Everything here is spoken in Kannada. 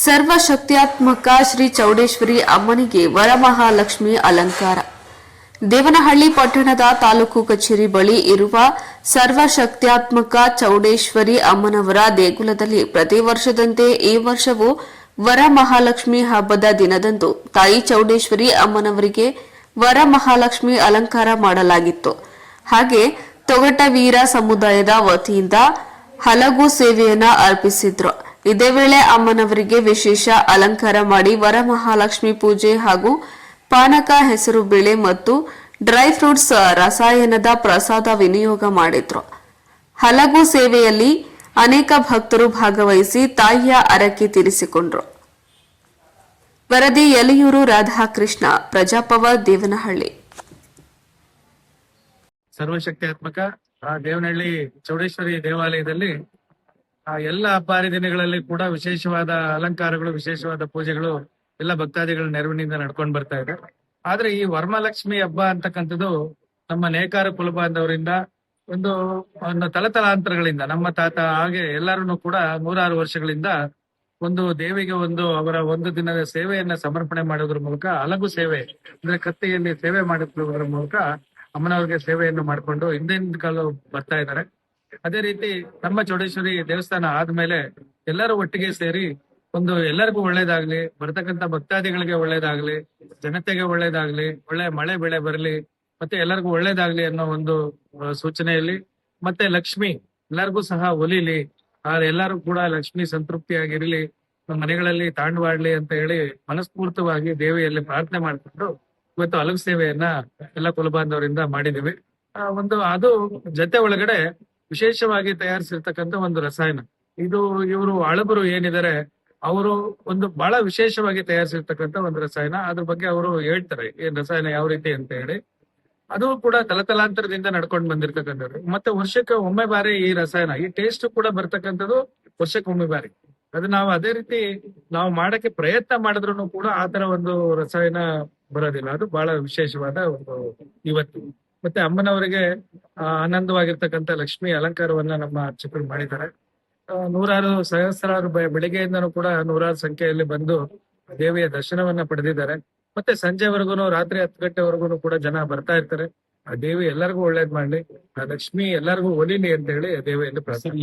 ಸರ್ವಶಕ್ತ್ಯಾತ್ಮಕ ಶ್ರೀ ಚೌಡೇಶ್ವರಿ ಅಮ್ಮನಿಗೆ ವರಮಹಾಲಕ್ಷ್ಮಿ ಅಲಂಕಾರ. ದೇವನಹಳ್ಳಿ ಪಟ್ಟಣದ ತಾಲೂಕು ಕಚೇರಿ ಬಳಿ ಇರುವ ಸರ್ವಶಕ್ತ್ಯಾತ್ಮಕ ಚೌಡೇಶ್ವರಿ ಅಮ್ಮನವರ ದೇಗುಲದಲ್ಲಿ ಪ್ರತಿ ವರ್ಷದಂತೆ ಈ ವರ್ಷವೂ ವರಮಹಾಲಕ್ಷ್ಮಿ ಹಬ್ಬದ ದಿನದಂದು ತಾಯಿ ಚೌಡೇಶ್ವರಿ ಅಮ್ಮನವರಿಗೆ ವರಮಹಾಲಕ್ಷ್ಮಿ ಅಲಂಕಾರ ಮಾಡಲಾಗಿತ್ತು. ಹಾಗೆ ತೊಗಟವೀರ ಸಮುದಾಯದ ವತಿಯಿಂದ ಹಲಗು ಸೇವೆಯನ್ನ ಅರ್ಪಿಸಿದ್ರು. ಇದೇ ವೇಳೆ ಅಮ್ಮನವರಿಗೆ ವಿಶೇಷ ಅಲಂಕಾರ ಮಾಡಿ ವರಮಹಾಲಕ್ಷ್ಮಿ ಪೂಜೆ ಹಾಗೂ ಪಾನಕ, ಹೆಸರು ಬೇಳೆ ಮತ್ತು ಡ್ರೈ ಫ್ರೂಟ್ಸ್ ರಸಾಯನದ ಪ್ರಸಾದ ವಿನಿಯೋಗ ಮಾಡಿದ್ರು. ಹಲಗು ಸೇವೆಯಲ್ಲಿ ಅನೇಕ ಭಕ್ತರು ಭಾಗವಹಿಸಿ ತಾಯಿಯ ಹರಕೆ ತೀರಿಸಿಕೊಂಡ್ರು. ವರದಿ ಯಲಿಯೂರು ರಾಧಾಕೃಷ್ಣ, ಪ್ರಜಾಪವರ್, ದೇವನಹಳ್ಳಿ. ಸರ್ವಶಕ್ತ್ಯಾತ್ಮಕ ದೇವನಹಳ್ಳಿ ಚೌಡೇಶ್ವರಿ ದೇವಾಲಯದಲ್ಲಿ ಎಲ್ಲ ಹಬ್ಬ ಹರಿದಿನಗಳಲ್ಲಿ ಕೂಡ ವಿಶೇಷವಾದ ಅಲಂಕಾರಗಳು, ವಿಶೇಷವಾದ ಪೂಜೆಗಳು ಎಲ್ಲ ಭಕ್ತಾದಿಗಳ ನೆರವಿನಿಂದ ನಡ್ಕೊಂಡು ಬರ್ತಾ ಇದೆ. ಆದ್ರೆ ಈ ವರಮಹಾಲಕ್ಷ್ಮಿ ಹಬ್ಬ ಅಂತಕ್ಕಂಥದ್ದು ನಮ್ಮ ನೇಕಾರ ಕುಲಬಾಂಧವರಿಂದ ಒಂದು ತಲತಲಾಂತರಗಳಿಂದ ನಮ್ಮ ತಾತ ಹಾಗೆ ಎಲ್ಲರೂ ಕೂಡ 106 ವರ್ಷಗಳಿಂದ ಒಂದು ದೇವಿಗೆ ಅವರ ಒಂದು ದಿನದ ಸೇವೆಯನ್ನ ಸಮರ್ಪಣೆ ಮಾಡೋದ್ರ ಮೂಲಕ, ಹಲಗು ಸೇವೆ ಅಂದ್ರೆ ಕತ್ತಿಯಲ್ಲಿ ಸೇವೆ ಮಾಡುವುದರ ಮೂಲಕ ಅಮ್ಮನವ್ರಿಗೆ ಸೇವೆಯನ್ನು ಮಾಡಿಕೊಂಡು ಹಿಂದಿನ ಕಾಲ ಬರ್ತಾ ಇದ್ದಾರೆ. ಅದೇ ರೀತಿ ನಮ್ಮ ಚೌಡೇಶ್ವರಿ ದೇವಸ್ಥಾನ ಆದ್ಮೇಲೆ ಎಲ್ಲರೂ ಒಟ್ಟಿಗೆ ಸೇರಿ ಎಲ್ಲರಿಗೂ ಒಳ್ಳೇದಾಗ್ಲಿ, ಬರ್ತಕ್ಕಂಥ ಭಕ್ತಾದಿಗಳಿಗೆ ಒಳ್ಳೇದಾಗ್ಲಿ, ಜನತೆಗೆ ಒಳ್ಳೇದಾಗ್ಲಿ, ಒಳ್ಳೆ ಮಳೆ ಬೆಳೆ ಬರಲಿ, ಮತ್ತೆ ಎಲ್ಲರಿಗೂ ಒಳ್ಳೇದಾಗ್ಲಿ ಅನ್ನೋ ಒಂದು ಸೂಚನೆಯಲ್ಲಿ, ಮತ್ತೆ ಲಕ್ಷ್ಮಿ ಎಲ್ಲರಿಗೂ ಸಹ ಒಲಿಲಿ, ಎಲ್ಲರೂ ಕೂಡ ಲಕ್ಷ್ಮಿ ಸಂತೃಪ್ತಿಯಾಗಿರ್ಲಿ, ನಮ್ಮ ಮನೆಗಳಲ್ಲಿ ತಾಂಡವಾಡ್ಲಿ ಅಂತ ಹೇಳಿ ಮನಸ್ಫೂರ್ತವಾಗಿ ದೇವಿಯಲ್ಲಿ ಪ್ರಾರ್ಥನೆ ಮಾಡ್ಕೊಂಡು ಇವತ್ತು ಹಲವು ಸೇವೆಯನ್ನ ಎಲ್ಲ ಕುಲಬಾಂಧವರಿಂದ ಮಾಡಿದೀವಿ. ಅದು ಜೊತೆ ಒಳಗಡೆ ವಿಶೇಷವಾಗಿ ತಯಾರಿಸಿರ್ತಕ್ಕಂಥ ಒಂದು ರಸಾಯನ, ಇದು ಇವರು ಹಳಬರು ಏನಿದ್ದಾರೆ ಅವರು ಬಹಳ ವಿಶೇಷವಾಗಿ ತಯಾರಿಸಿರ್ತಕ್ಕಂಥ ಒಂದು ರಸಾಯನ. ಅದ್ರ ಬಗ್ಗೆ ಅವರು ಹೇಳ್ತಾರೆ ಏನ್ ರಸಾಯನ ಯಾವ ರೀತಿ ಅಂತ ಹೇಳಿ. ಅದು ಕೂಡ ತಲತಲಾಂತರದಿಂದ ನಡ್ಕೊಂಡು ಬಂದಿರ್ತಕ್ಕಂಥದ್ದು. ಮತ್ತೆ ವರ್ಷಕ್ಕೆ ಒಮ್ಮೆ ಬಾರಿ ಈ ರಸಾಯನ, ಈ ಟೇಸ್ಟ್ ಕೂಡ ಬರ್ತಕ್ಕಂಥದ್ದು ವರ್ಷಕ್ಕೆ ಒಮ್ಮೆ ಬಾರಿ. ಅದು ನಾವು ಅದೇ ರೀತಿ ನಾವು ಮಾಡಕ್ಕೆ ಪ್ರಯತ್ನ ಮಾಡಿದ್ರು ಕೂಡ ಆತರ ಒಂದು ರಸಾಯನ ಬರೋದಿಲ್ಲ. ಅದು ಬಹಳ ವಿಶೇಷವಾದ ಇವತ್ತು. ಮತ್ತೆ ಅಮ್ಮನವರಿಗೆ ಆನಂದವಾಗಿರ್ತಕ್ಕಂಥ ಲಕ್ಷ್ಮಿ ಅಲಂಕಾರವನ್ನ ನಮ್ಮ ಅರ್ಚಕರು ಮಾಡಿದ್ದಾರೆ. 106 ಸಹಸ್ರಾರು ಬೆಳಿಗ್ಗೆಯಿಂದನೂ ಕೂಡ 106 ಸಂಖ್ಯೆಯಲ್ಲಿ ಬಂದು ದೇವಿಯ ದರ್ಶನವನ್ನ ಪಡೆದಿದ್ದಾರೆ. ಮತ್ತೆ ಸಂಜೆವರೆಗೂ, ರಾತ್ರಿ 10 ಗಂಟೆವರೆಗೂ ಕೂಡ ಜನ ಬರ್ತಾ ಇರ್ತಾರೆ. ಆ ದೇವಿ ಎಲ್ಲರಿಗೂ ಒಳ್ಳೇದ್ ಮಾಡ್ಲಿ, ಆ ಲಕ್ಷ್ಮಿ ಎಲ್ಲರಿಗೂ ಒಲಿಲಿ ಅಂತ ಹೇಳಿ ದೇವಿಯಲ್ಲಿ ಪ್ರಾರ್ಥನೆ.